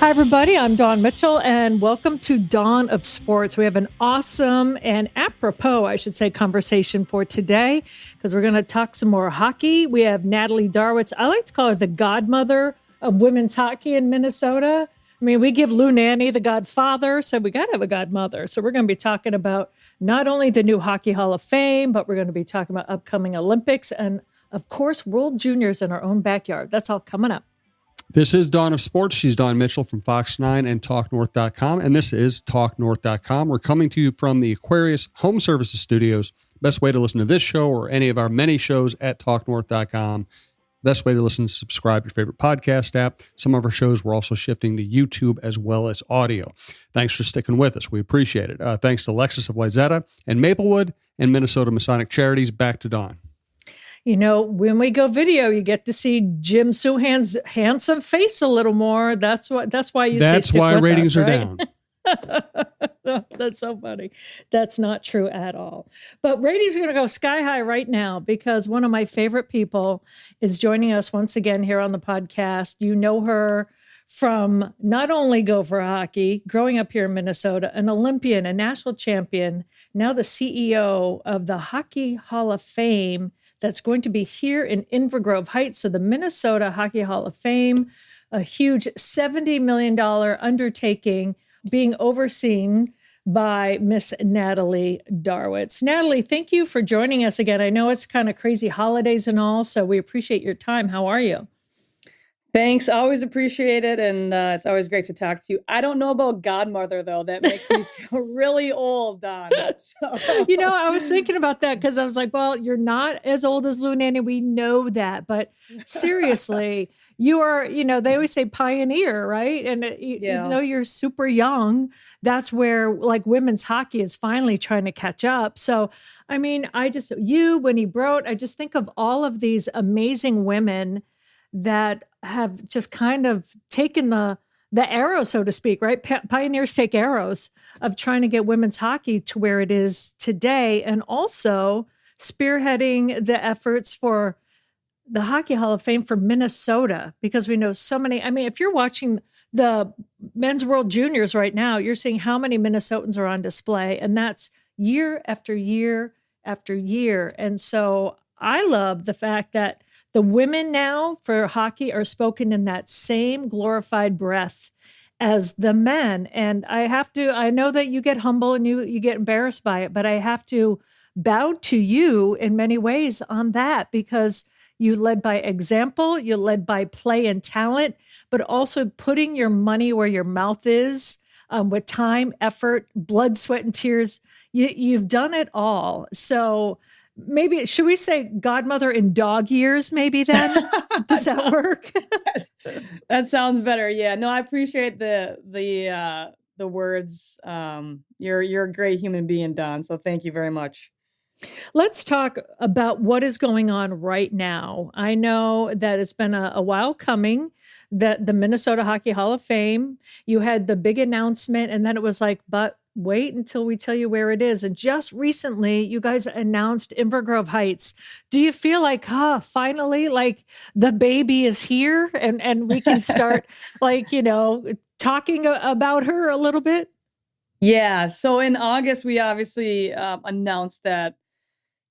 Hi, everybody. I'm Dawn Mitchell, and welcome to Dawn of Sports. We have an awesome and apropos, I should say, conversation for today because we're going to talk some more hockey. We have Natalie Darwitz. I like to call her the godmother of women's hockey in Minnesota. I mean, we give Lou Nanne the godfather, so we got to have a godmother. So we're going to be talking about not only the new Hockey Hall of Fame, but we're going to be talking about upcoming Olympics and, of course, World Juniors in our own backyard. That's all coming up. This is Dawn of Sports. She's Dawn Mitchell from Fox 9 and TalkNorth.com. And this is TalkNorth.com. We're coming to you from the Aquarius Home Services Studios. Best way to listen to this show or any of our many shows at TalkNorth.com. Best way to listen is subscribe to your favorite podcast app. Some of our shows we're also shifting to YouTube as well as audio. Thanks for sticking with us. We appreciate it. Thanks to Alexis of Wayzata and Maplewood and Minnesota Masonic Charities. Back to Dawn. You know, when we go video, you get to see Jim Souhan's handsome face a little more. That's why ratings are down. That's so funny. That's not true at all. But ratings are going to go sky high right now because one of my favorite people is joining us once again here on the podcast. You know her from not only Gopher Hockey, growing up here in Minnesota, an Olympian, a national champion, now the CEO of the Hockey Hall of Fame that's going to be here in Inver Grove Heights. So the Minnesota Hockey Hall of Fame, a huge $70 million undertaking being overseen by Miss Natalie Darwitz. Natalie, thank you for joining us again. I know it's kind of crazy holidays and all, so we appreciate your time. How are you? Thanks. Always appreciate it. And it's always great to talk to you. I don't know about godmother, though. That makes me feel really old, Don. So. You know, I was thinking about that because I was like, well, you're not as old as Lou Nanne. We know that. But seriously, you are, you know, they always say pioneer, right? And even though you're super young, that's where like women's hockey is finally trying to catch up. So, I mean, when he wrote, I just think of all of these amazing women that have just kind of taken the arrow, so to speak, right? Pioneers take arrows of trying to get women's hockey to where it is today, and also spearheading the efforts for the Hockey Hall of Fame for Minnesota, because we know so many. I mean, if you're watching the Men's World Juniors right now, you're seeing how many Minnesotans are on display, and that's year after year after year. And so I love the fact that the women now for hockey are spoken in that same glorified breath as the men. And I know that you get humble and you get embarrassed by it, but I have to bow to you in many ways on that because you led by example, you led by play and talent, but also putting your money where your mouth is with time, effort, blood, sweat, and tears. You've done it all. So maybe, should we say godmother in dog years, maybe then? Does that work? That sounds better. Yeah, no, I appreciate the words. You're a great human being, Don. So thank you very much. Let's talk about what is going on right now. I know that it's been a while coming, that the Minnesota Hockey Hall of Fame, you had the big announcement, and then it was like, but wait until we tell you where it is. And just recently, you guys announced Inver Grove Heights. Do you feel like, finally, like the baby is here and we can start like, you know, talking about her a little bit? Yeah. So in August, we obviously announced that,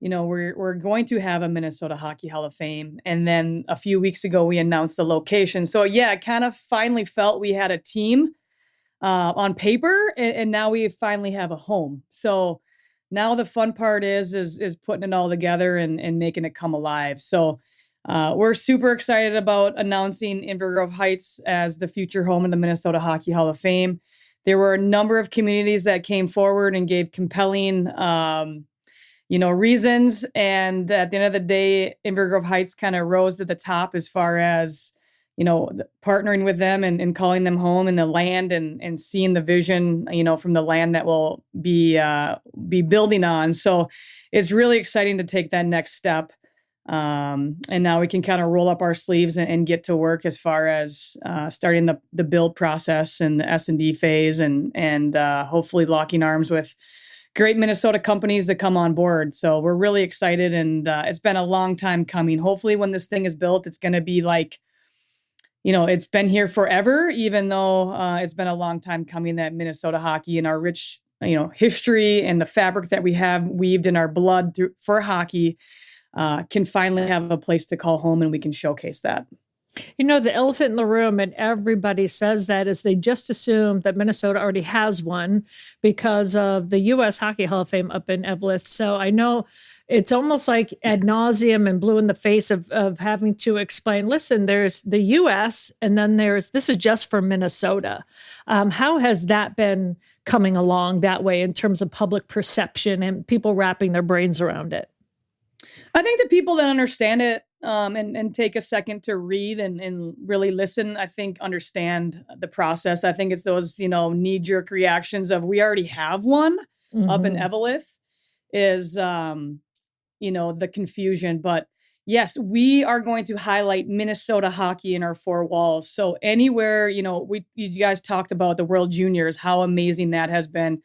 you know, we're going to have a Minnesota Hockey Hall of Fame. And then a few weeks ago, we announced the location. So yeah, it kind of finally felt we had a team on paper, and now we finally have a home. So now the fun part is putting it all together and making it come alive. So we're super excited about announcing Inver Grove Heights as the future home of the Minnesota Hockey Hall of Fame. There were a number of communities that came forward and gave compelling, reasons. And at the end of the day, Inver Grove Heights kind of rose to the top as far as partnering with them and calling them home and the land and seeing the vision, from the land that we'll be building on. So it's really exciting to take that next step. And now we can kind of roll up our sleeves and get to work as far as starting the build process and the S&D phase and hopefully locking arms with great Minnesota companies to come on board. So we're really excited, and it's been a long time coming. Hopefully when this thing is built, it's going to be like, it's been here forever, even though it's been a long time coming that Minnesota hockey and our rich, history and the fabric that we have weaved in our blood for hockey can finally have a place to call home, and we can showcase that. The elephant in the room, and everybody says that, is they just assume that Minnesota already has one because of the U.S. Hockey Hall of Fame up in Eveleth. So I know it's almost like ad nauseum and blue in the face of having to explain, listen, there's the U.S. and then this is just for Minnesota. How has that been coming along that way in terms of public perception and people wrapping their brains around it? I think the people that understand it and take a second to read and really listen, I think understand the process. I think it's those, knee-jerk reactions of we already have one up in Eveleth is, the confusion. But yes, we are going to highlight Minnesota hockey in our four walls. So anywhere, you guys talked about the World Juniors, how amazing that has been,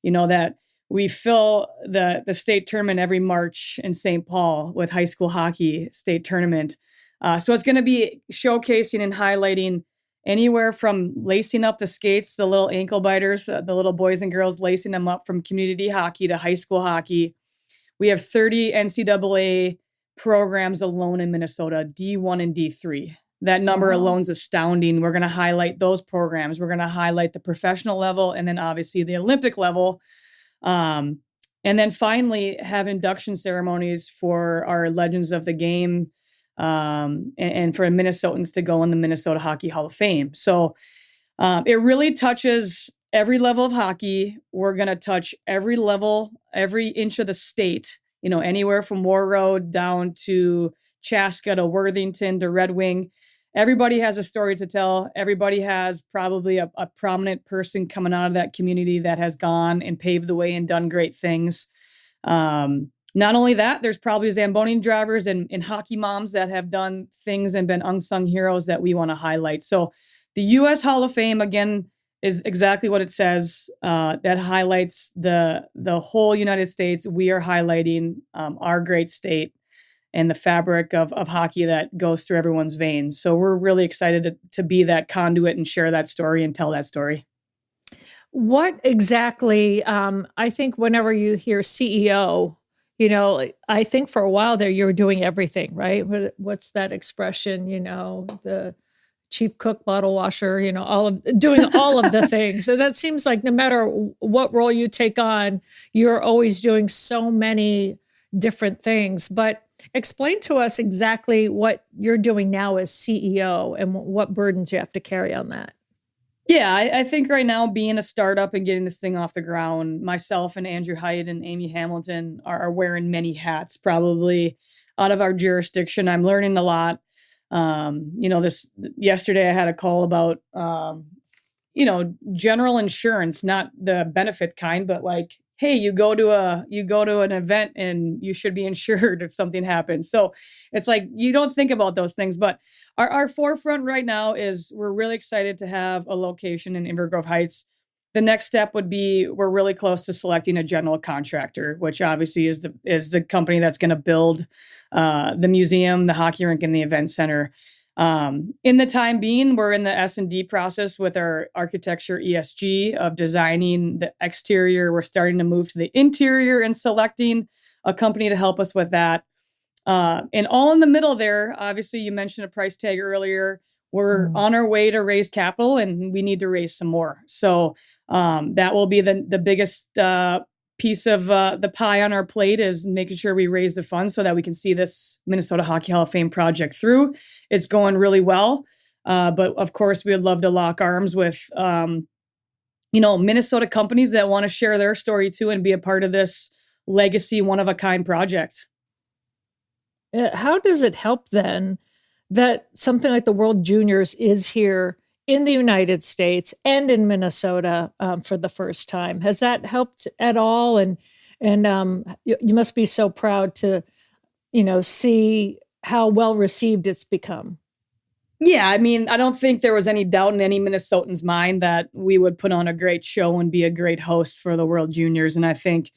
that we fill the state tournament every March in St. Paul with high school hockey state tournament. So it's going to be showcasing and highlighting anywhere from lacing up the skates, the little ankle biters, the little boys and girls lacing them up from community hockey to high school hockey. We have 30 NCAA programs alone in Minnesota, D1 and D3. That number alone is astounding. We're going to highlight those programs. We're going to highlight the professional level and then obviously the Olympic level. And then finally have induction ceremonies for our legends of the game and for Minnesotans to go in the Minnesota Hockey Hall of Fame. So it really touches every level of hockey. We're going to touch every level, every inch of the state, anywhere from War Road down to Chaska to Worthington to Red Wing. Everybody has a story to tell. Everybody has probably a prominent person coming out of that community that has gone and paved the way and done great things. Not only that, there's probably Zamboni drivers and hockey moms that have done things and been unsung heroes that we want to highlight. So the U.S. Hall of Fame, again, is exactly what it says. That highlights the whole United States. We are highlighting our great state and the fabric of hockey that goes through everyone's veins. So we're really excited to be that conduit and share that story and tell that story. What exactly, I think whenever you hear CEO, I think for a while there, you were doing everything, right? What's that expression, the chief cook, bottle washer, doing all of the things. So that seems like no matter what role you take on, you're always doing so many different things. But explain to us exactly what you're doing now as CEO and what burdens you have to carry on that. Yeah, I think right now being a startup and getting this thing off the ground, myself and Andrew Haidt and Amy Hamilton are wearing many hats probably out of our jurisdiction. I'm learning a lot. Yesterday I had a call about, general insurance, not the benefit kind, but like, hey, you go to an event and you should be insured if something happens. So it's like, you don't think about those things, but our forefront right now is we're really excited to have a location in Inver Grove Heights. The next step would be, we're really close to selecting a general contractor, which obviously is the company that's going to build the museum, the hockey rink, and the event center. In the time being, we're in the S&D process with our architecture ESG of designing the exterior. We're starting to move to the interior and selecting a company to help us with that. And all in the middle there, obviously you mentioned a price tag earlier. We're on our way to raise capital and we need to raise some more. So that will be the biggest piece of the pie on our plate, is making sure we raise the funds so that we can see this Minnesota Hockey Hall of Fame project through. It's going really well. But of course, we would love to lock arms with, Minnesota companies that want to share their story too and be a part of this legacy, one-of-a-kind project. How does it help then that something like the World Juniors is here in the United States and in Minnesota for the first time? Has that helped at all? And you must be so proud to, see how well received it's become. Yeah, I mean, I don't think there was any doubt in any Minnesotan's mind that we would put on a great show and be a great host for the World Juniors. And I think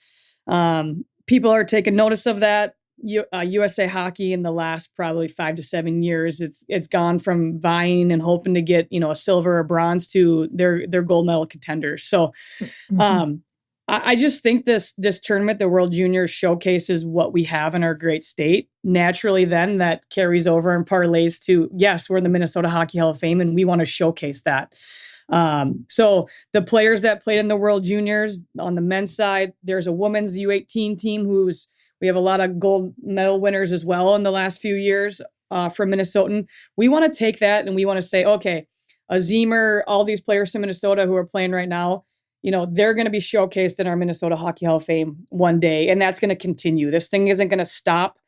people are taking notice of that. USA Hockey in the last probably 5 to 7 years, it's gone from vying and hoping to get, a silver or bronze to they're gold medal contenders. So, I just think this tournament, the World Juniors, showcases what we have in our great state. Naturally, then that carries over and parlays to, yes, we're in the Minnesota Hockey Hall of Fame, and we want to showcase that. So the players that played in the World Juniors on the men's side, there's a women's U18 team we have a lot of gold medal winners as well in the last few years from Minnesotan. We want to take that and we want to say, okay, a Zemer, all these players from Minnesota who are playing right now, they're going to be showcased in our Minnesota Hockey Hall of Fame one day, and that's going to continue. This thing isn't going to stop.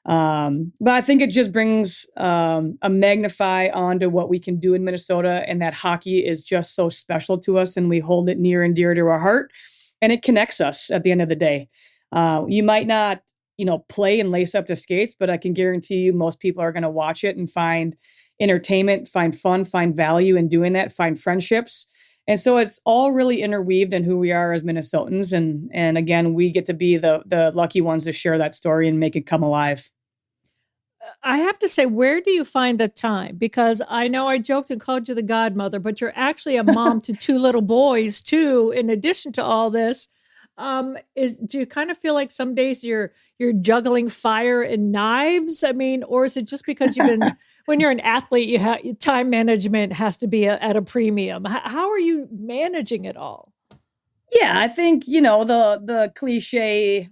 But I think it just brings a magnify onto what we can do in Minnesota, and that hockey is just so special to us, and we hold it near and dear to our heart, and it connects us at the end of the day. You might not, play and lace up the skates, but I can guarantee you most people are going to watch it and find entertainment, find fun, find value in doing that, find friendships. And so it's all really interweaved in who we are as Minnesotans. And again, we get to be the lucky ones to share that story and make it come alive. I have to say, where do you find the time? Because I know I joked and called you the godmother, but you're actually a mom to 2 little boys too, in addition to all this. Do you kind of feel like some days you're juggling fire and knives? I mean, or is it just because when you're an athlete, time management has to be at a premium? How are you managing it all? Yeah, I think, the cliche,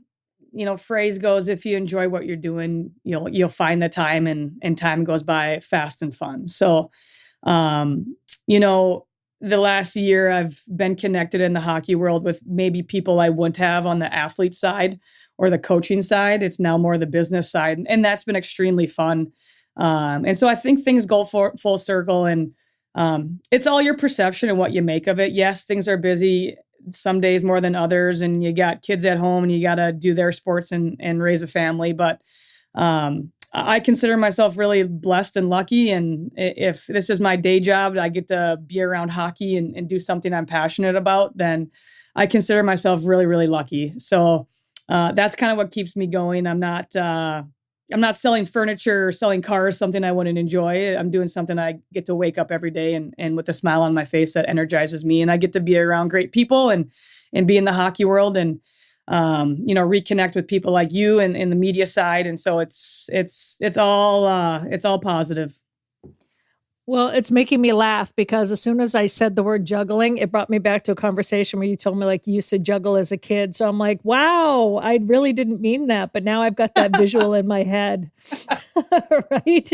phrase goes, if you enjoy what you're doing, you'll find the time, and time goes by fast and fun. So, the last year I've been connected in the hockey world with maybe people I wouldn't have on the athlete side or the coaching side. It's now more the business side. And that's been extremely fun. And so I think things go full circle, and it's all your perception and what you make of it. Yes, things are busy some days more than others, and you got kids at home and you got to do their sports and raise a family. But I consider myself really blessed and lucky. And if this is my day job, I get to be around hockey and do something I'm passionate about, then I consider myself really, really lucky. So that's kind of what keeps me going. I'm not selling furniture or selling cars, something I wouldn't enjoy. I'm doing something I get to wake up every day and with a smile on my face that energizes me. And I get to be around great people and be in the hockey world and, reconnect with people like you and in the media side. And so it's all positive. Well, it's making me laugh because as soon as I said the word juggling, it brought me back to a conversation where you told me like you used to juggle as a kid. So I'm like, wow, I really didn't mean that. But now I've got that visual in my head. Right?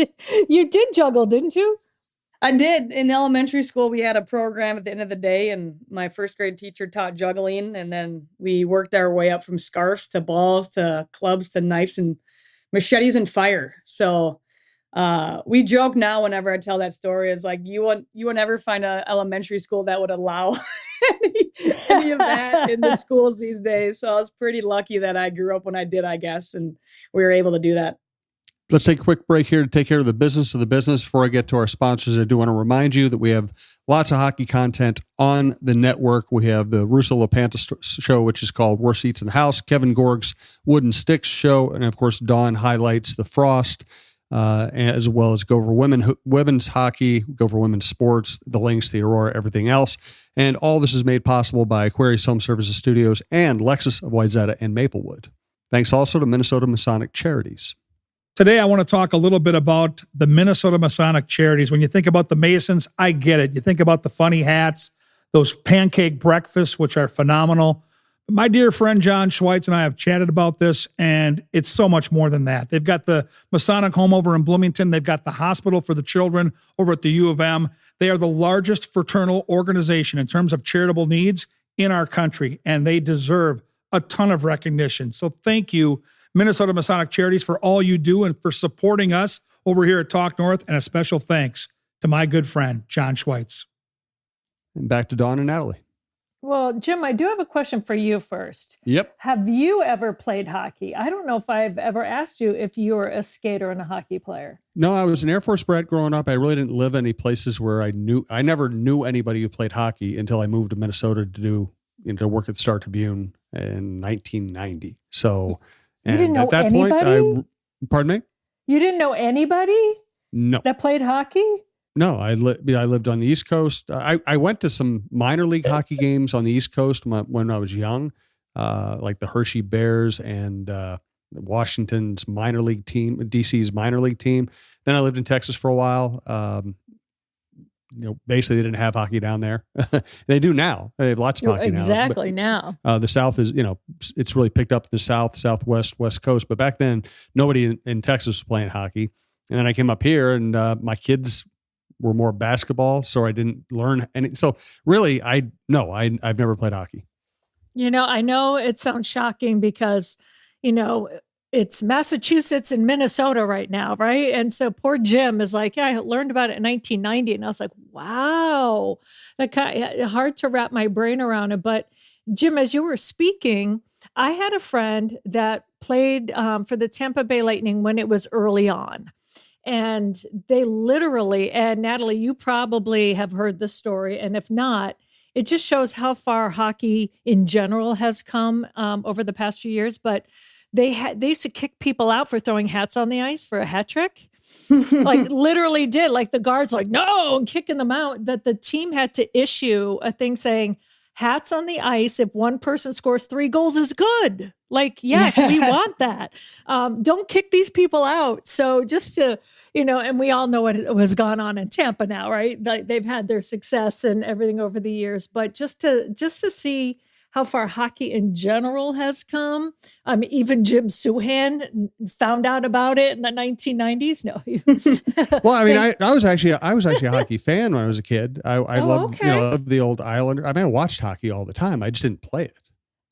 You did juggle, didn't you? I did. In elementary school, we had a program at the end of the day, and my first grade teacher taught juggling. And then we worked our way up from scarves to balls to clubs to knives and machetes and fire. So we joke now whenever I tell that story, is like, you would never find an elementary school that would allow any of that in the schools these days. So I was pretty lucky that I grew up when I did, I guess, and we were able to do that. Let's take a quick break here to take care of the business of the business. Before I get to our sponsors, I do want to remind you that we have lots of hockey content on the network. We have the Russo LaPanta show, which is called Worst Seats in the House, Kevin Gorg's Wooden Sticks show, and of course, Dawn highlights the Frost, as well as Go for Women's Hockey, Go for Women's Sports, the Links, the Aurora, everything else. And all this is made possible by Aquarius Home Services Studios and Lexus of Wayzata and Maplewood. Thanks also to Minnesota Masonic Charities. Today, I want to talk a little bit about the Minnesota Masonic Charities. When you think about the Masons, I get it. You think about the funny hats, those pancake breakfasts, which are phenomenal. My dear friend John Schweitz and I have chatted about this, and it's so much more than that. They've got the Masonic home over in Bloomington. They've got the hospital for the children over at the U of M. They are the largest fraternal organization in terms of charitable needs in our country, and they deserve a ton of recognition. So thank you, Minnesota Masonic Charities, for all you do and for supporting us over here at Talk North, and a special thanks to my good friend, John Schweitz. And back to Dawn and Natalie. Well, Jim, I do have a question for you first. Yep. Have you ever played hockey? I don't know if I've ever asked you if you were a skater and a hockey player. No, I was an Air Force brat growing up. I really didn't live any places where I never knew anybody who played hockey until I moved to Minnesota to work at the Star Tribune in 1990. So You didn't And know at that anybody? pardon me? You didn't know anybody No. that played hockey? No, I lived on the East Coast. I went to some minor league hockey games on the East Coast when I was young, like the Hershey Bears and Washington's minor league team, DC's minor league team. Then I lived in Texas for a while. Basically they didn't have hockey down there. They do now. They have lots of hockey exactly now. now. The South is, it's really picked up the South, Southwest, West Coast. But back then, nobody in Texas was playing hockey. And then I came up here, and my kids were more basketball, so I didn't learn any. So really, I've never played hockey. I know it sounds shocking because, it's Massachusetts and Minnesota right now, right? And so poor Jim is like, yeah, I learned about it in 1990. And I was like, wow, hard to wrap my brain around it. But Jim, as you were speaking, I had a friend that played for the Tampa Bay Lightning when it was early on. And they literally, and Natalie, you probably have heard this story. And if not, it just shows how far hockey in general has come over the past few years. But they used to kick people out for throwing hats on the ice for a hat trick. Like literally did. Like the guards like, no, and kicking them out. That the team had to issue a thing saying, hats on the ice, if one person scores 3 goals is good. Like, yes, we want that. Don't kick these people out. So just to, and we all know what has gone on in Tampa now, right? They've had their success and everything over the years, but just to see how far hockey in general has come. Even Jim Souhan found out about it in the 1990s. No. Well, I was actually a hockey fan when I was a kid. I loved, loved the old Islander. I watched hockey all the time. I just didn't play it.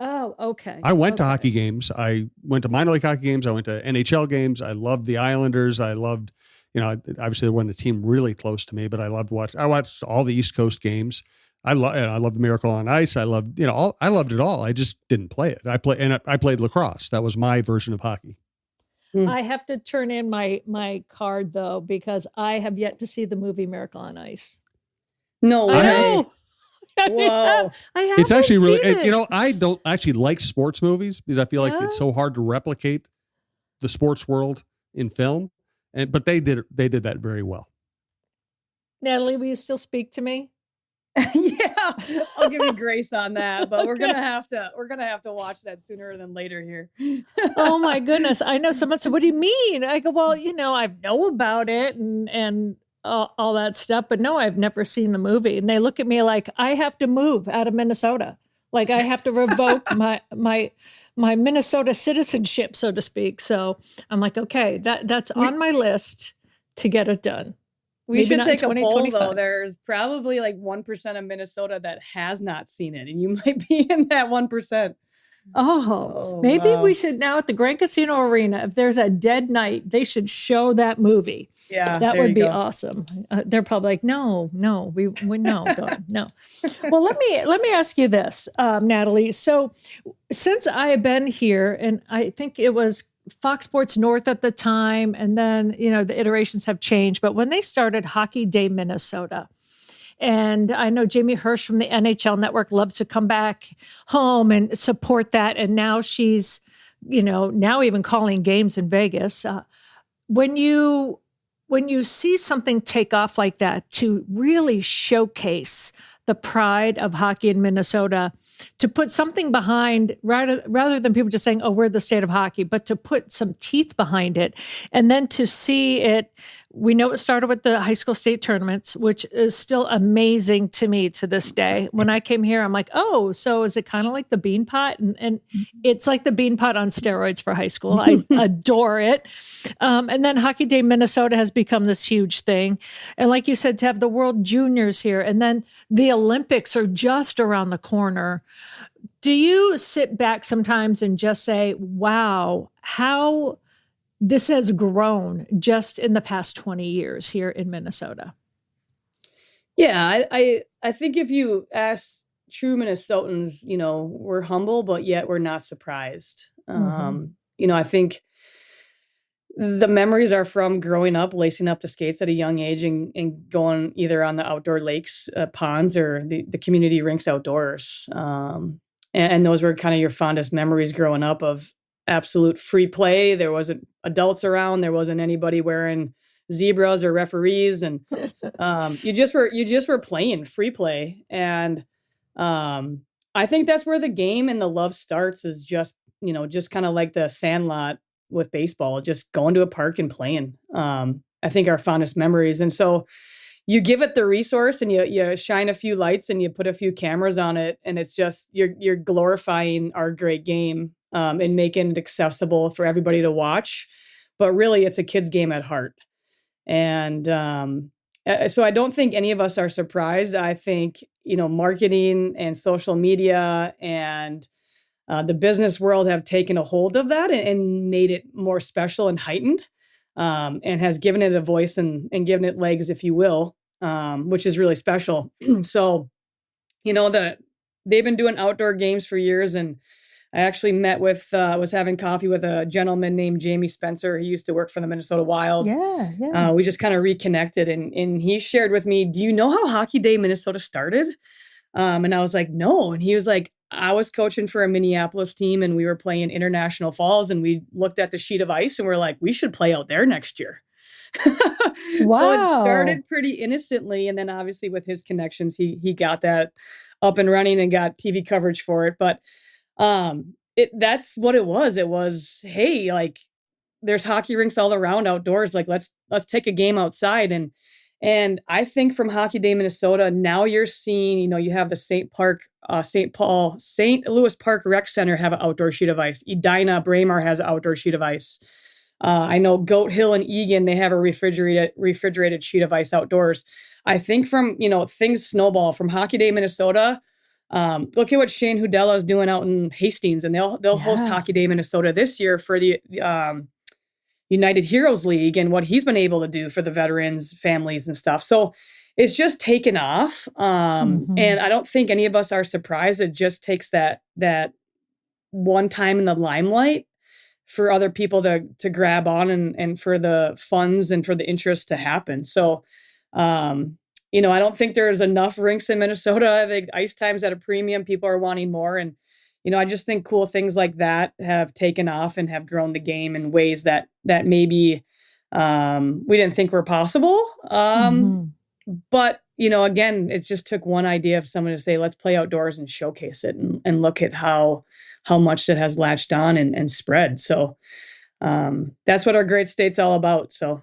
Oh, okay. I went to hockey games. I went to minor league hockey games. I went to NHL games. I loved the Islanders. I loved, obviously there wasn't a team really close to me, but I watched all the East Coast games. I love the Miracle on Ice. I loved, I loved it all. I just didn't play it. I played lacrosse. That was my version of hockey. I have to turn in my card though, because I have yet to see the movie Miracle on Ice. No way. I know. Whoa. It's actually really, I don't actually like sports movies because I feel like it's so hard to replicate the sports world in film. But they did that very well. Natalie, will you still speak to me? Yeah, I'll give you grace on that, but we're gonna have to watch that sooner than later here. Oh my goodness. I know someone said, what do you mean? I go, well, I know about it and all that stuff, but no, I've never seen the movie. And they look at me like I have to move out of Minnesota. Like I have to revoke my Minnesota citizenship, so to speak. So I'm like, okay, that's on my list to get it done. We should take a poll though. There's probably like 1% of Minnesota that has not seen it, and you might be in that 1%. Oh, maybe we should now at the Grand Casino Arena, if there's a dead night, they should show that movie. Yeah, that would be awesome. They're probably like, no, we no, don't, no. Well, let me ask you this, Natalie. So since I have been here, and I think it was Fox Sports North at the time, and then, the iterations have changed, but when they started Hockey Day Minnesota, and I know Jamie Hirsch from the NHL Network loves to come back home and support that, and now she's, now even calling games in Vegas. When you see something take off like that, to really showcase the pride of hockey in Minnesota, to put something behind rather than people just saying, oh, we're the state of hockey, but to put some teeth behind it. And then to see it, we know it started with the high school state tournaments, which is still amazing to me to this day. When I came here, I'm like, oh, so is it kind of like the Bean Pot? And it's like the Bean Pot on steroids for high school. I adore it. And then Hockey Day Minnesota has become this huge thing. And like you said, to have the World Juniors here, and then the Olympics are just around the corner. Do you sit back sometimes and just say, wow, how this has grown just in the past 20 years here in Minnesota? Yeah, I think if you ask true Minnesotans, we're humble, but yet we're not surprised. I think the memories are from growing up, lacing up the skates at a young age and going either on the outdoor lakes, ponds, or the community rinks outdoors. And those were kind of your fondest memories growing up of absolute free play. There wasn't adults around. There wasn't anybody wearing zebras or referees, and you just were playing free play. And I think that's where the game and the love starts, is just kind of like the Sandlot with baseball, just going to a park and playing. I think our fondest memories. And so you give it the resource, and you shine a few lights, and you put a few cameras on it, and it's just you're glorifying our great game, and making it accessible for everybody to watch. But really, it's a kid's game at heart. And so I don't think any of us are surprised. I think marketing and social media and the business world have taken a hold of that and made it more special and heightened, and has given it a voice and given it legs, if you will, which is really special. So, they've been doing outdoor games for years. And I actually was having coffee with a gentleman named Jamie Spencer. He used to work for the Minnesota Wild. Yeah. We just kind of reconnected, and he shared with me, do you know how Hockey Day Minnesota started? And I was like, no. And he was like, I was coaching for a Minneapolis team, and we were playing International Falls, and we looked at the sheet of ice and we're like, we should play out there next year. Wow. So it started pretty innocently. And then obviously with his connections, he got that up and running and got TV coverage for it. But that's what it was. It was, hey, like, there's hockey rinks all around outdoors. Like, let's take a game outside. And I think from Hockey Day Minnesota, now you're seeing, you have the St. Louis Park Rec Center have an outdoor sheet of ice. Edina, Braemar has an outdoor sheet of ice. I know Goat Hill and Egan, they have a refrigerated sheet of ice outdoors. I think from, things snowball from Hockey Day Minnesota. Look at what Shane Hudella is doing out in Hastings, and they'll host Hockey Day Minnesota this year for the United Heroes League, and what he's been able to do for the veterans, families, and stuff. So it's just taken off. And I don't think any of us are surprised. It just takes that one time in the limelight for other people to grab on, and for the funds and for the interest to happen. So, I don't think there's enough rinks in Minnesota. The ice time's at a premium. People are wanting more. And, I just think cool things like that have taken off and have grown the game in ways that maybe we didn't think were possible. But, again, it just took one idea of someone to say, let's play outdoors and showcase it, and look at how much it has latched on and spread. So that's what our great state's all about. So.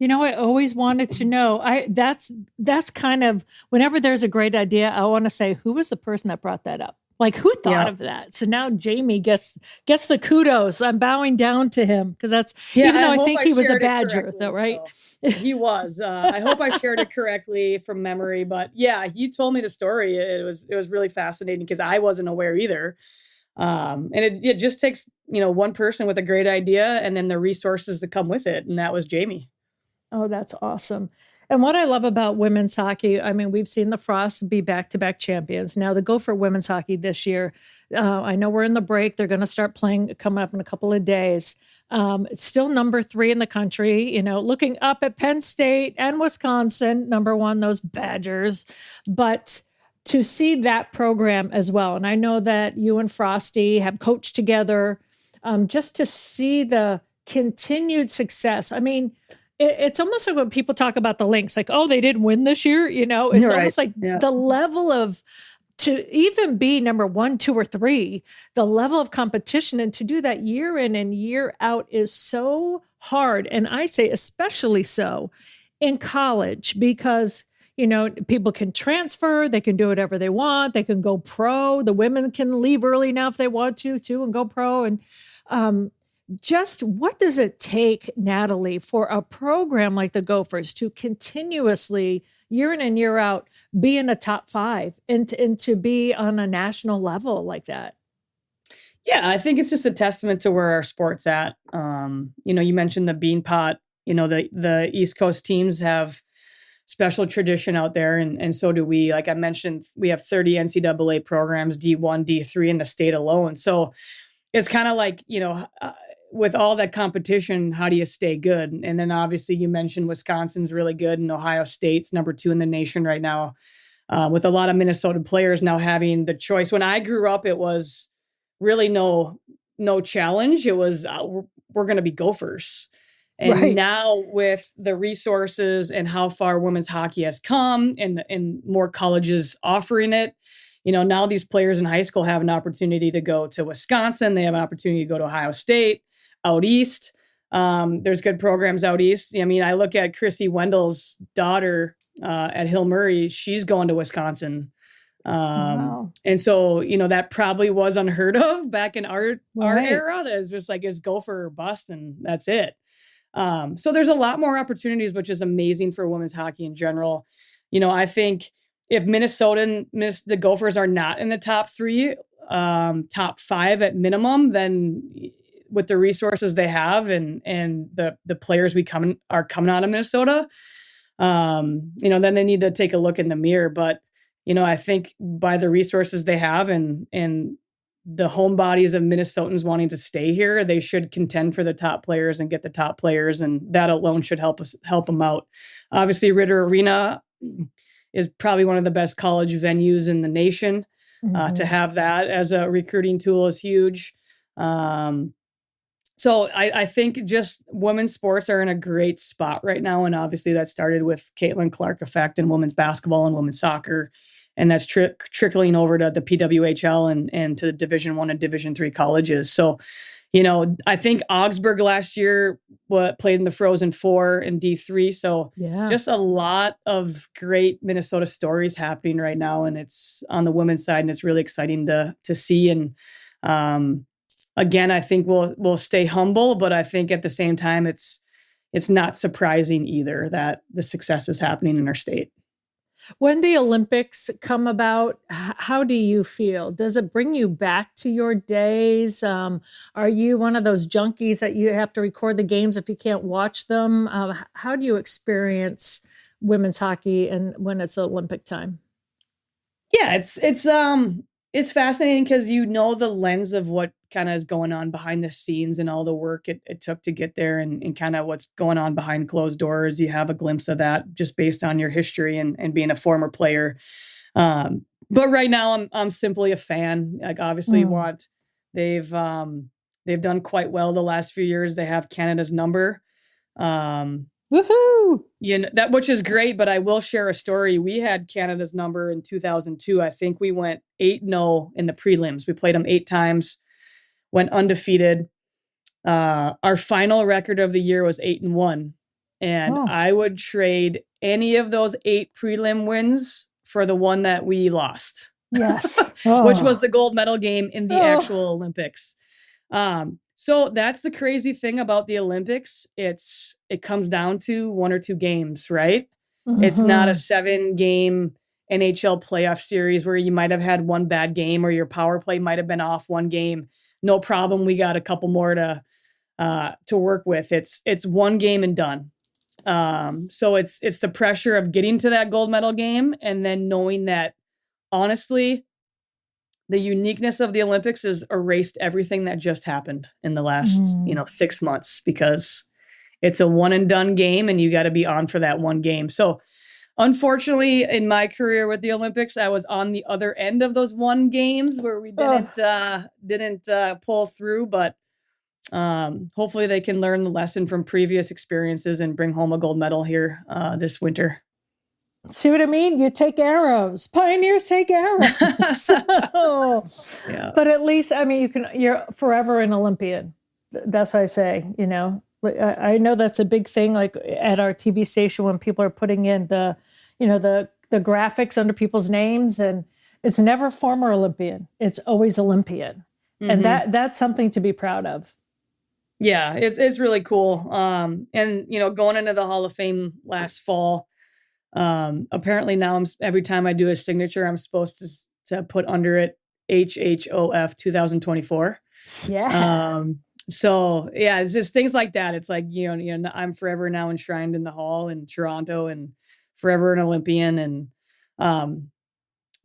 I always wanted to know. That's kind of, whenever there's a great idea, I want to say, who was the person that brought that up? Like, who thought of that? So now Jamie gets the kudos. I'm bowing down to him, because that's, even though I think he was a Badger, though, right? So he was. I hope I shared it correctly from memory, but yeah, he told me the story. It was really fascinating, because I wasn't aware either. And it just takes, one person with a great idea, and then the resources that come with it, and that was Jamie. Oh, that's awesome. And what I love about women's hockey, I mean, we've seen the Frosts be back-to-back champions. Now, the Gopher women's hockey this year, I know we're in the break. They're going to start playing coming up in a couple of days. It's still number 3 in the country, looking up at Penn State and Wisconsin, number 1, those Badgers. But to see that program as well, and I know that you and Frosty have coached together, just to see the continued success. I mean, it's almost like when people talk about the Lynx, like, oh, they didn't win this year. It's almost like the level of, to even be number 1, 2, or 3, the level of competition, and to do that year in and year out is so hard. And I say especially so in college, because, people can transfer, they can do whatever they want. They can go pro. The women can leave early now if they want to too, and go pro. And, just what does it take, Natalie, for a program like the Gophers to continuously, year in and year out, be in the top 5 and to be on a national level like that? Yeah, I think it's just a testament to where our sport's at. You mentioned the Bean Pot. The East Coast teams have special tradition out there, and so do we. Like I mentioned, we have 30 NCAA programs, D1, D3 in the state alone. So it's kind of like, with all that competition, how do you stay good? And then obviously you mentioned Wisconsin's really good, and Ohio State's number 2 in the nation right now, with a lot of Minnesota players now having the choice. When I grew up, it was really no no challenge. It was, we're going to be Gophers. And Right. now with the resources and how far women's hockey has come and more colleges offering it, now these players in high school have an opportunity to go to Wisconsin. They have an opportunity to go to Ohio State, out east. There's good programs out east. I mean, I look at Chrissy Wendell's daughter at Hill Murray. She's going to Wisconsin. Wow. And so, that probably was unheard of back in our Right. era. That is just like, it's Gopher or bust, and that's it. So there's a lot more opportunities, which is amazing for women's hockey in general. I think if the Gophers are not in the top 3, top 5 at minimum, then with the resources they have and the players are coming out of Minnesota, then they need to take a look in the mirror. But, I think by the resources they have and the home bodies of Minnesotans wanting to stay here, they should contend for the top players and get the top players. And that alone should help them out. Obviously, Ritter Arena is probably one of the best college venues in the nation. To have that as a recruiting tool is huge. So I think just women's sports are in a great spot right now. And obviously that started with Caitlin Clark effect in women's basketball and women's soccer. And that's trickling over to the PWHL and to the Division I and Division III colleges. So, I think Augsburg last year played in the Frozen Four in D3. So just a lot of great Minnesota stories happening right now. And it's on the women's side, and it's really exciting to see. And again, I think we'll stay humble, but I think at the same time, it's not surprising either that the success is happening in our state. When the Olympics come about, how do you feel? Does it bring you back to your days? Are you one of those junkies that you have to record the games if you can't watch them? How do you experience women's hockey and when it's Olympic time? Yeah, it's fascinating because the lens of what kind of is going on behind the scenes and all the work it took to get there and kind of what's going on behind closed doors. You have a glimpse of that just based on your history and being a former player. But right now I'm simply a fan. Like obviously they've done quite well the last few years. They have Canada's number. Woohoo! That, which is great, but I will share a story. We had Canada's number in 2002. I think we went 8-0 in the prelims. We played them 8 times, went undefeated. Our final record of the year was 8-1. And I would trade any of those 8 prelim wins for the one that we lost. Yes. Which was the gold medal game in the actual Olympics. So that's the crazy thing about the Olympics. It comes down to 1 or 2 games, right? It's not a 7-game NHL playoff series where you might have had one bad game or your power play might have been off one game. No problem. We got a couple more to work with. It's one game and done. So it's the pressure of getting to that gold medal game and then knowing that honestly, the uniqueness of the Olympics has erased everything that just happened in the last, 6 months because it's a one and done game and you got to be on for that one game. So unfortunately in my career with the Olympics, I was on the other end of those 1 games where we didn't pull through, but hopefully they can learn the lesson from previous experiences and bring home a gold medal here this winter. See what I mean? You take arrows. Pioneers take arrows. So, but at least, I mean, you're forever an Olympian. That's what I say, I know that's a big thing, like at our TV station when people are putting in the graphics under people's names, and it's never former Olympian. It's always Olympian. And that's something to be proud of. Yeah, it's really cool. And, going into the Hall of Fame last fall, apparently now every time I do a signature, I'm supposed to put under it HHOF 2024. Yeah. So yeah, it's just things like that. It's like, I'm forever now enshrined in the hall in Toronto and forever an Olympian and,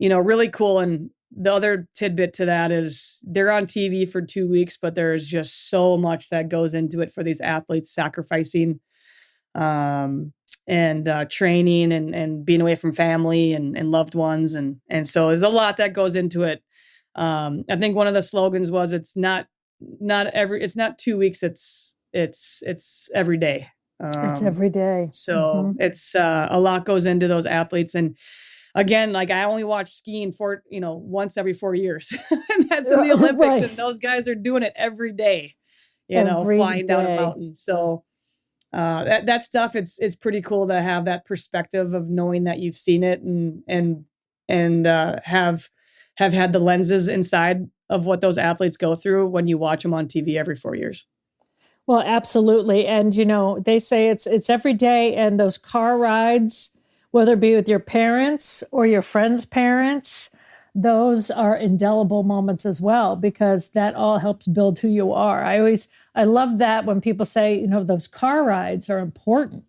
really cool. And the other tidbit to that is they're on TV for 2 weeks, but there's just so much that goes into it for these athletes sacrificing, and training and being away from family and loved ones. And so there's a lot that goes into it. I think one of the slogans was, it's not it's not 2 weeks. It's every day. It's every day. So it's a lot goes into those athletes. And again, like I only watch skiing for, once every 4 years. And that's in the Olympics. Right. And those guys are doing it every day, Every flying down a day. mountain. So that stuff, it's pretty cool to have that perspective of knowing that you've seen it and have had the lenses inside of what those athletes go through when you watch them on TV every 4 years. Well, absolutely. And, they say it's every day, and those car rides, whether it be with your parents or your friends' parents, those are indelible moments as well, because that all helps build who you are. I love that when people say, those car rides are important,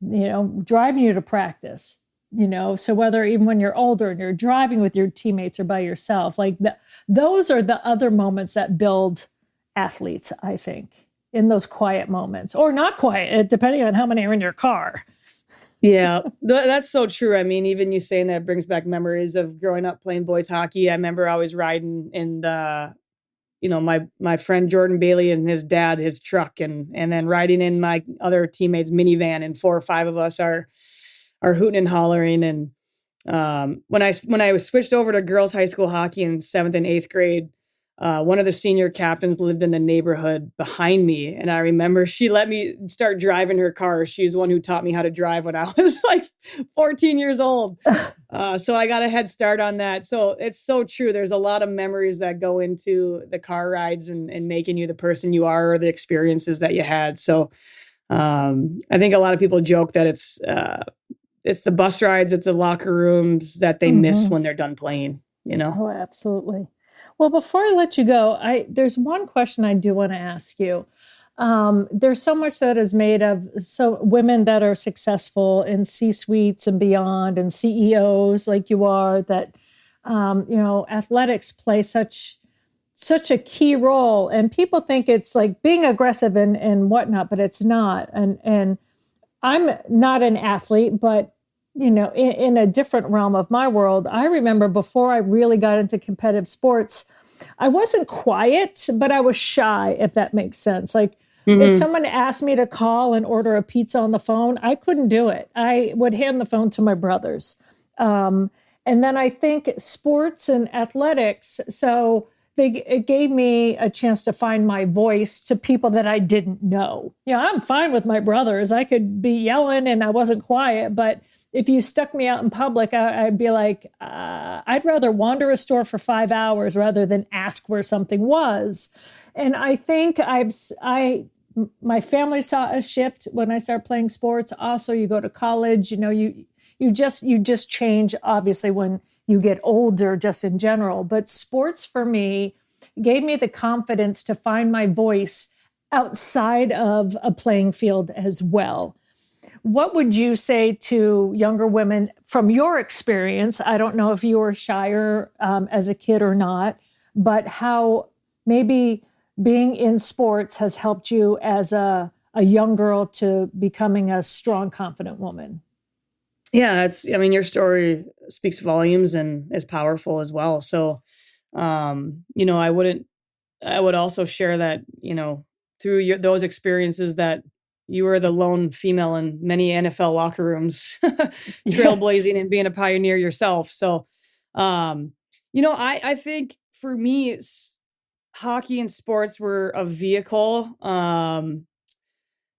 driving you to practice, so whether even when you're older and you're driving with your teammates or by yourself, like those are the other moments that build athletes, I think, in those quiet moments, or not quiet, depending on how many are in your car. Yeah, that's so true. I mean, even you saying that brings back memories of growing up playing boys hockey. I remember I was riding in my friend Jordan Bailey and his dad, his truck, and then riding in my other teammates' minivan, and 4 or 5 of us are hooting and hollering. And when I was switched over to girls high school hockey in 7th and 8th grade, one of the senior captains lived in the neighborhood behind me. And I remember she let me start driving her car. She's the one who taught me how to drive when I was like 14 years old. So I got a head start on that. So it's so true. There's a lot of memories that go into the car rides and making you the person you are, or the experiences that you had. So I think a lot of people joke that it's the bus rides, it's the locker rooms that they miss when they're done playing, Oh, absolutely. Well, before I let you go, there's one question I do want to ask you. There's so much that is made of women that are successful in C-suites and beyond, and CEOs like you are, that athletics play such a key role, and people think it's like being aggressive and whatnot, but it's not. And I'm not an athlete, but in a different realm of my world, I remember before I really got into competitive sports, I wasn't quiet, but I was shy, if that makes sense. Like if someone asked me to call and order a pizza on the phone, I couldn't do it. I would hand the phone to my brothers. And then I think sports and athletics, so it gave me a chance to find my voice to people that I didn't know. I'm fine with my brothers. I could be yelling and I wasn't quiet, but if you stuck me out in public, I'd be like, I'd rather wander a store for 5 hours rather than ask where something was. And I think my family saw a shift when I started playing sports. Also, you go to college, you just change, obviously, when you get older, just in general. But sports for me gave me the confidence to find my voice outside of a playing field as well. What would you say to younger women from your experience? I don't know if you were shyer as a kid or not, but how maybe being in sports has helped you as a young girl to becoming a strong, confident woman. Yeah, your story speaks volumes and is powerful as well. So, I would also share that, through those experiences, that you were the lone female in many NFL locker rooms, trailblazing and being a pioneer yourself. So, I think for me, hockey and sports were a vehicle.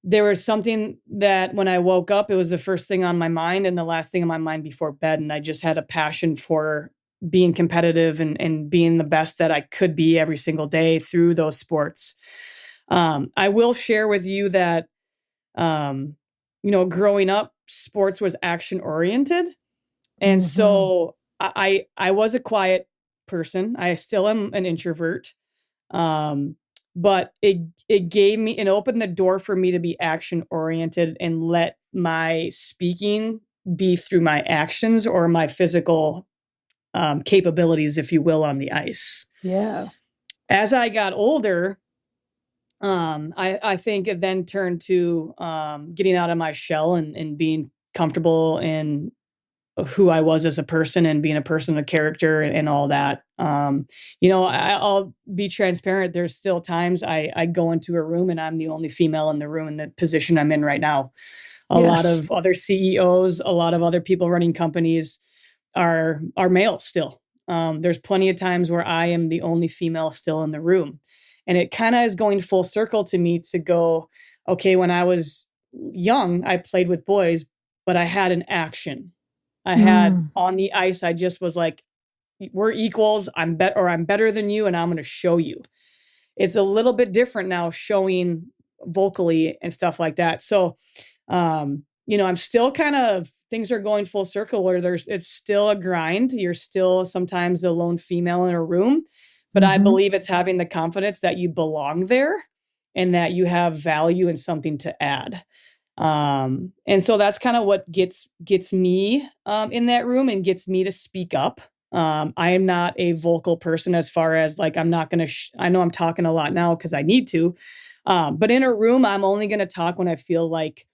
There was something that when I woke up, it was the first thing on my mind and the last thing on my mind before bed. And I just had a passion for being competitive and being the best that I could be every single day through those sports. I will share with you that, growing up, sports was action oriented. And so I was a quiet person. I still am an introvert. But it opened the door for me to be action oriented and let my speaking be through my actions or my physical capabilities, if you will, on the ice. Yeah. As I got older, I think it then turned to getting out of my shell and being comfortable in who I was as a person and being a person of character and all that. I'll be transparent. There's still times I go into a room and I'm the only female in the room in the position I'm in right now. A lot of other CEOs, a lot of other people running companies are male still. There's plenty of times where I am the only female still in the room. And it kind of is going full circle to me to go, okay, when I was young, I played with boys, but I had an action. I had on the ice, I just was like, we're equals. I'm better than you, and I'm going to show you. It's a little bit different now, showing vocally and stuff like that. So, I'm still things are going full circle where it's still a grind. You're still sometimes a lone female in a room, but I believe it's having the confidence that you belong there and that you have value and something to add. And so that's kind of what gets me in that room and gets me to speak up. I am not a vocal person as far as like, I'm not going to, I know I'm talking a lot now because I need to, but in a room, I'm only going to talk when I feel like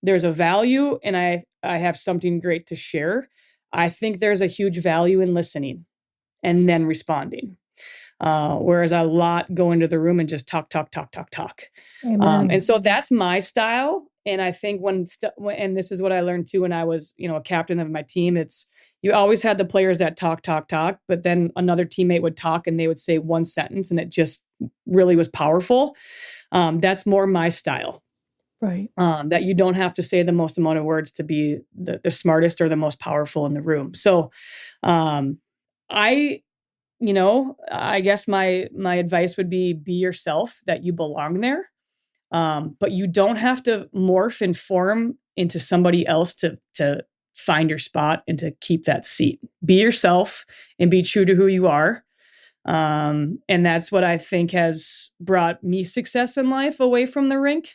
there's a value and I have something great to share. I think there's a huge value in listening and then responding. Whereas a lot go into the room and just talk. And so that's my style. And I think and this is what I learned too, when I was, a captain of my team, you always had the players that talk, but then another teammate would talk and they would say one sentence and it just really was powerful. That's more my style. Right. That you don't have to say the most amount of words to be the smartest or the most powerful in the room. So, I guess my advice would be yourself, that you belong there. But you don't have to morph and form into somebody else to find your spot and to keep that seat. Be yourself and be true to who you are. And that's what I think has brought me success in life away from the rink,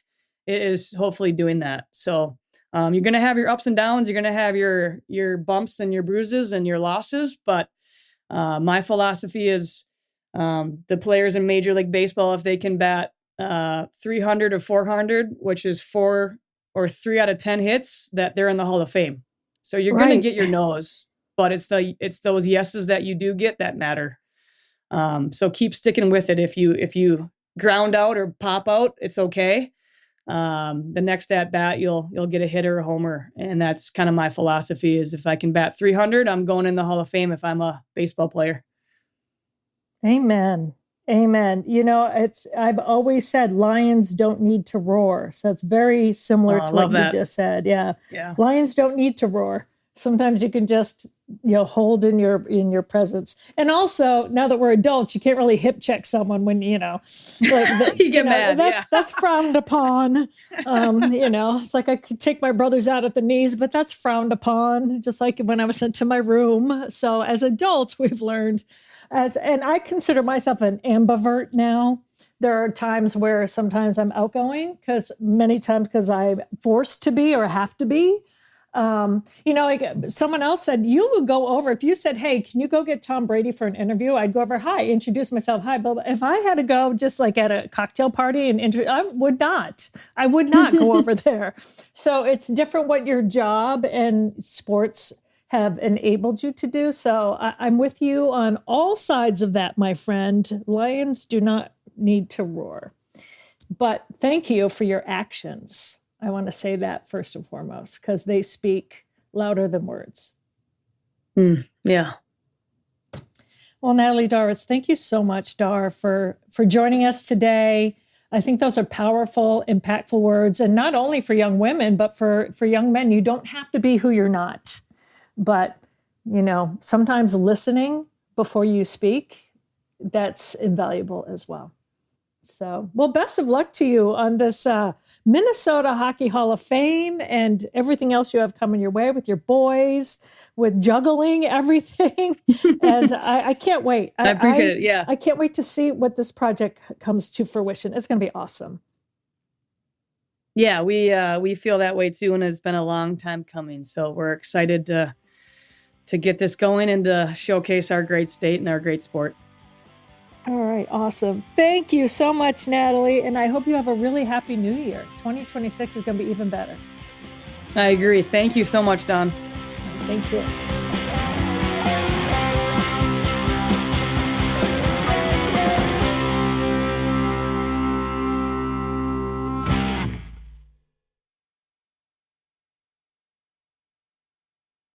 is hopefully doing that. So, you're going to have your ups and downs. You're going to have your bumps and your bruises and your losses, but my philosophy is the players in Major League Baseball, if they can bat 300 or 400, which is 4 or 3 out of 10 hits, that they're in the Hall of Fame. So you're going to get your no's, but it's those yeses that you do get that matter. So keep sticking with it. If you ground out or pop out, it's okay. The next at bat, you'll get a hit or a homer. And that's kind of my philosophy, is if I can bat 300, I'm going in the Hall of Fame if I'm a baseball player. Amen. I've always said lions don't need to roar. So it's very similar to what you just said. Yeah. Lions don't need to roar. Sometimes you can just, hold in your presence. And also, now that we're adults, you can't really hip check someone when, you get mad. That's frowned upon. It's like I could take my brothers out at the knees, but that's frowned upon, just like when I was sent to my room. So as adults, we've learned and I consider myself an ambivert now. There are times where sometimes I'm outgoing because I'm forced to be or have to be. Like someone else said, you would go over, if you said, hey, can you go get Tom Brady for an interview? I'd go over, hi, introduce myself. Hi, Bill. If I had to go just like at a cocktail party and I would not go over there. So it's different what your job and sports have enabled you to do. So I'm with you on all sides of that, my friend. Lions do not need to roar. But thank you for your actions. I want to say that first and foremost, because they speak louder than words. Yeah. Well, Natalie Darwitz, thank you so much, Dar, for joining us today. I think those are powerful, impactful words, and not only for young women, but for young men. You don't have to be who you're not. But, sometimes listening before you speak, that's invaluable as well. So, well, best of luck to you on this Minnesota Hockey Hall of Fame and everything else you have coming your way with your boys, with juggling everything. And I can't wait. I appreciate it. Yeah. I can't wait to see what this project comes to fruition. It's going to be awesome. Yeah, we feel that way too, and it's been a long time coming. So we're excited to get this going and to showcase our great state and our great sport. All right, awesome. Thank you so much, Natalie, and I hope you have a really happy new year. 2026 is going to be even better. I agree. Thank you so much, Don. Thank you.